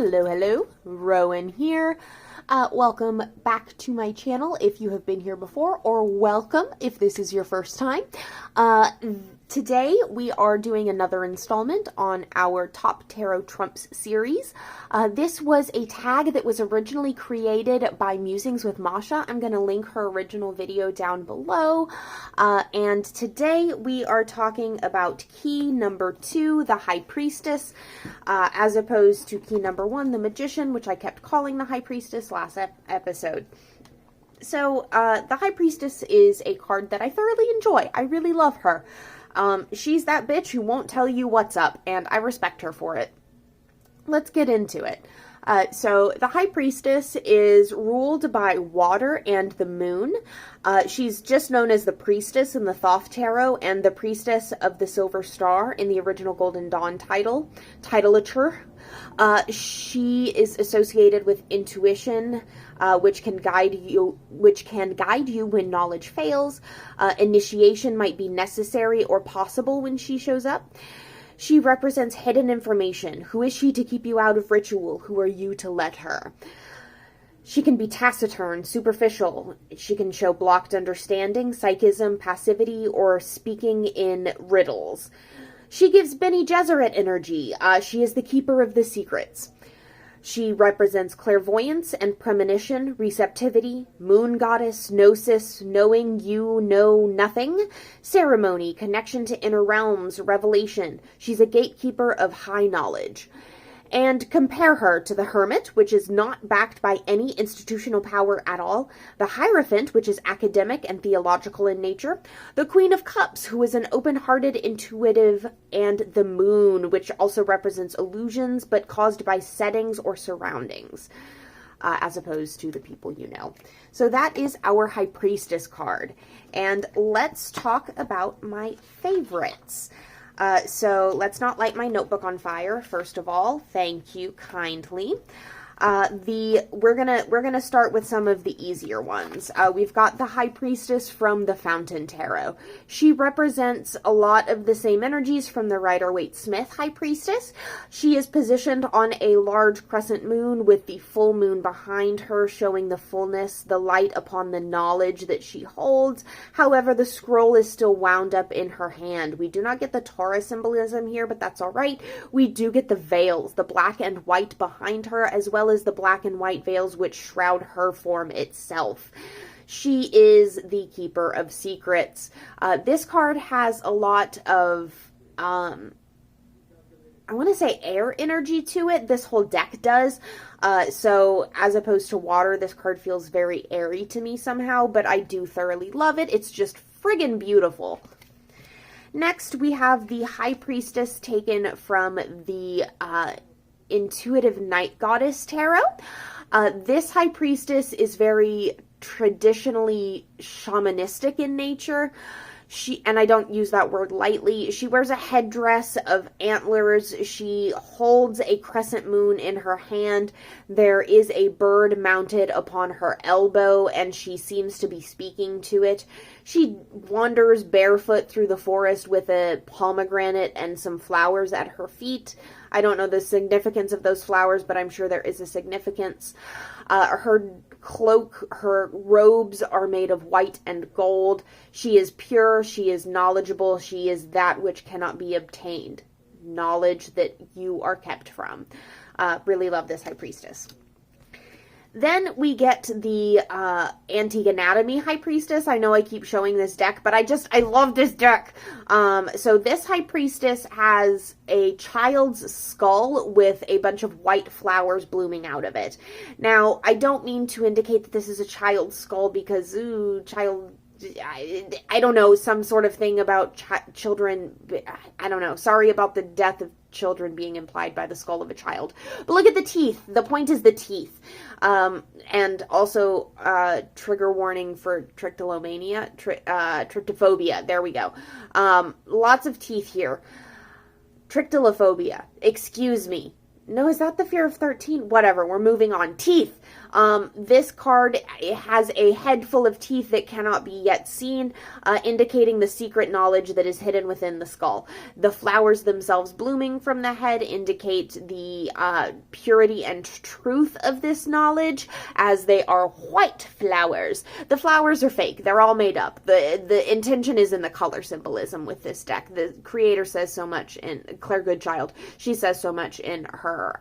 Hello, Rowan here. Welcome back to my channel if you have been here before, or welcome if this is your first time. Today we are doing another installment on our Top Tarot Trumps series. This was a tag that was originally created by Musings with Masha. I'm going to link her original video down below. And today we are talking about key number 2, the High Priestess, as opposed to key number 1, the Magician, which I kept calling the High Priestess last episode. So, the High Priestess is a card that I thoroughly enjoy. I really love her. She's that bitch who won't tell you what's up, and I respect her for it. Let's get into it. So the High Priestess is ruled by water and the moon. She's just known as the Priestess in the Thoth Tarot and the Priestess of the Silver Star in the original Golden Dawn titulature. She is associated with intuition, which can guide you when knowledge fails. Initiation might be necessary or possible when she shows up. She represents hidden information. Who is she to keep you out of ritual? Who are you to let her? She can be taciturn, superficial. She can show blocked understanding, psychism, passivity, or speaking in riddles. She gives Bene Gesserit energy. She is the keeper of the secrets. She represents clairvoyance and premonition, receptivity, moon goddess, gnosis, knowing you know nothing, ceremony, connection to inner realms, revelation. She's a gatekeeper of high knowledge. And compare her to the Hermit, which is not backed by any institutional power at all, the Hierophant, which is academic and theological in nature, the Queen of Cups, who is an open-hearted, intuitive, and the Moon, which also represents illusions, but caused by settings or surroundings, as opposed to the people you know. So that is our High Priestess card. And let's talk about my favorites. So let's not light my notebook on fire, first of all. Thank you kindly. We're gonna start with some of the easier ones. We've got the High Priestess from the Fountain Tarot. She represents a lot of the same energies from the Rider-Waite-Smith High Priestess. She is positioned on a large crescent moon with the full moon behind her, showing the fullness, the light upon the knowledge that she holds. However, the scroll is still wound up in her hand. We do not get the Taro symbolism here, but that's all right. We do get the veils, the black and white behind her, as well as the black and white veils which shroud her form itself. She is the keeper of secrets. This card has a lot of, I want to say air energy to it. This whole deck does. So as opposed to water, this card feels very airy to me somehow, but I do thoroughly love it. It's just friggin' beautiful. Next, we have the High Priestess taken from the Intuitive Night Goddess Tarot. This High Priestess is very traditionally shamanistic in nature. And I don't use that word lightly, she wears a headdress of antlers. She holds a crescent moon in her hand. There is a bird mounted upon her elbow, and she seems to be speaking to it. She wanders barefoot through the forest with a pomegranate and some flowers at her feet. I don't know the significance of those flowers, but I'm sure there is a significance. Her cloak, her robes are made of white and gold. She is pure, she is knowledgeable, she is that which cannot be obtained. Knowledge that you are kept from. Really love this High Priestess. Then we get the Antique Anatomy High Priestess. I know I keep showing this deck, but I love this deck. So this High Priestess has a child's skull with a bunch of white flowers blooming out of it. Now, I don't mean to indicate that this is a child's skull because, I don't know, some sort of thing about children. I don't know. Sorry about the death of children being implied by the skull of a child. But look at the teeth. The point is the teeth. And also, trigger warning for trichotillomania, tryptophobia. There we go. Lots of teeth here. Trichotillomania. Excuse me. No, is that the fear of 13? Whatever, we're moving on. Teeth. This card has a head full of teeth that cannot be yet seen, indicating the secret knowledge that is hidden within the skull. The flowers themselves blooming from the head indicate the purity and truth of this knowledge, as they are white flowers. The flowers are fake. They're all made up. The intention is in the color symbolism with this deck. The creator says so much in Claire Goodchild. She says so much in her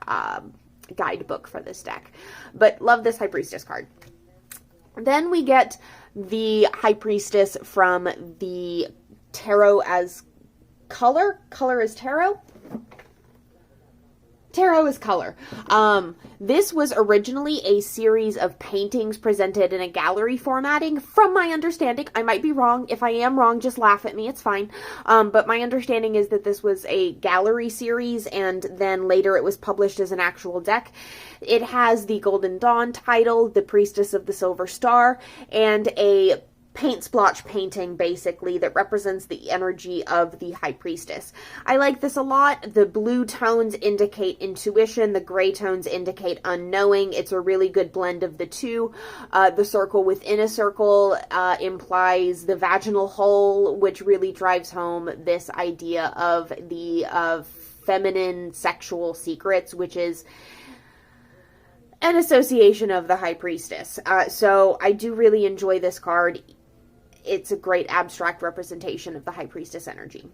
guidebook for this deck. But love this High Priestess card. Then we get the High Priestess from the Tarot as Color. Color as Tarot? Tarot is Color. This was originally a series of paintings presented in a gallery formatting, from my understanding. I might be wrong. If I am wrong, just laugh at me. It's fine. But my understanding is that this was a gallery series, and then later it was published as an actual deck. It has the Golden Dawn title, the Priestess of the Silver Star, and a paint splotch painting, basically, that represents the energy of the High Priestess. I like this a lot. The blue tones indicate intuition. The gray tones indicate unknowing. It's a really good blend of the two. The circle within a circle implies the vaginal hole, which really drives home this idea of the feminine sexual secrets, which is an association of the High Priestess. So I do really enjoy this card. It's a great abstract representation of the High Priestess energy.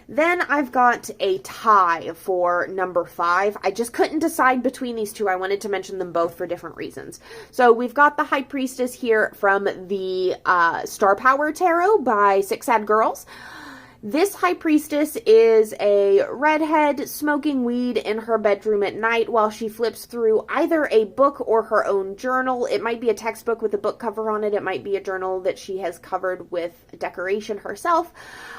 Then I've got a tie for number 5. I just couldn't decide between these two. I wanted to mention them both for different reasons. So we've got the High Priestess here from the Star Power Tarot by Six Sad Girls. This High Priestess is a redhead smoking weed in her bedroom at night while she flips through either a book or her own journal. It might be a textbook with a book cover on it. It might be a journal that she has covered with decoration herself.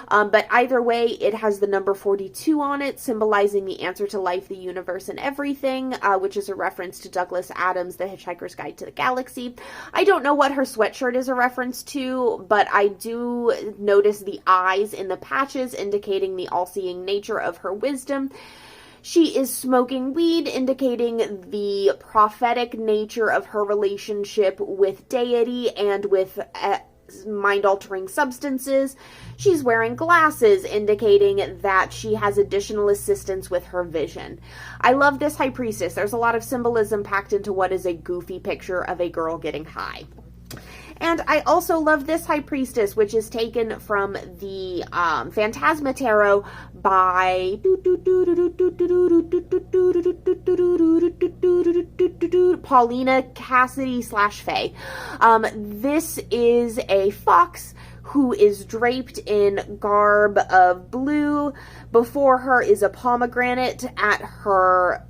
But either way, it has the number 42 on it, symbolizing the answer to life, the universe, and everything, which is a reference to Douglas Adams' The Hitchhiker's Guide to the Galaxy. I don't know what her sweatshirt is a reference to, but I do notice the eyes in the patches indicating the all-seeing nature of her wisdom. She is smoking weed, indicating the prophetic nature of her relationship with deity and with mind-altering substances. She's wearing glasses, indicating that she has additional assistance with her vision. I love this High Priestess. There's a lot of symbolism packed into what is a goofy picture of a girl getting high. And I also love this High Priestess, which is taken from the Phantasma Tarot by Paulina Cassidy / Faye. This is a fox who is draped in garb of blue. Before her is a pomegranate. At her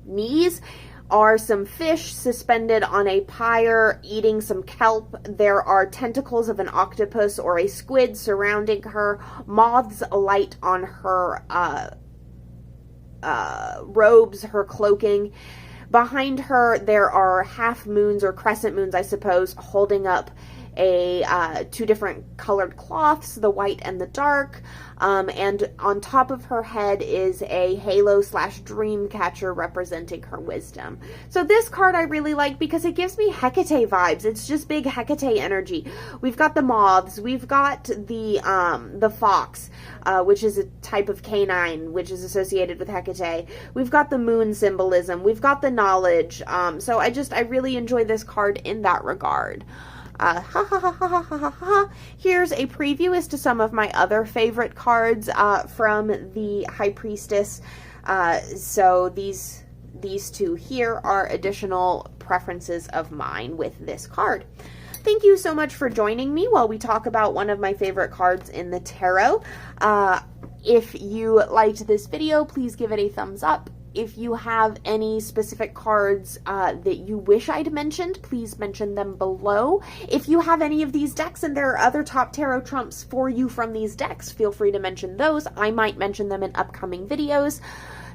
knees are some fish suspended on a pyre eating some kelp. There are tentacles of an octopus or a squid surrounding her. Moths alight on her robes, her cloaking. Behind her, there are half moons, or crescent moons, I suppose, holding up two different colored cloths, the white and the dark, and on top of her head is a halo / dream catcher representing her wisdom. So this card I really like because it gives me Hecate vibes. It's just big Hecate energy. We've got the moths, we've got the fox, which is a type of canine, which is associated with Hecate. We've got the moon symbolism, we've got the knowledge. So I really enjoy this card in that regard. Here's a preview as to some of my other favorite cards from the High Priestess. So these two here are additional preferences of mine with this card. Thank you so much for joining me while we talk about one of my favorite cards in the tarot. If you liked this video, please give it a thumbs up. If you have any specific cards that you wish I'd mentioned, please mention them below. If you have any of these decks and there are other top tarot trumps for you from these decks, feel free to mention those. I might mention them in upcoming videos.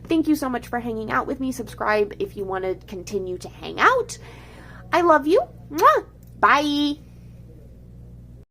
Thank you so much for hanging out with me. Subscribe if you want to continue to hang out. I love you. Mwah! Bye!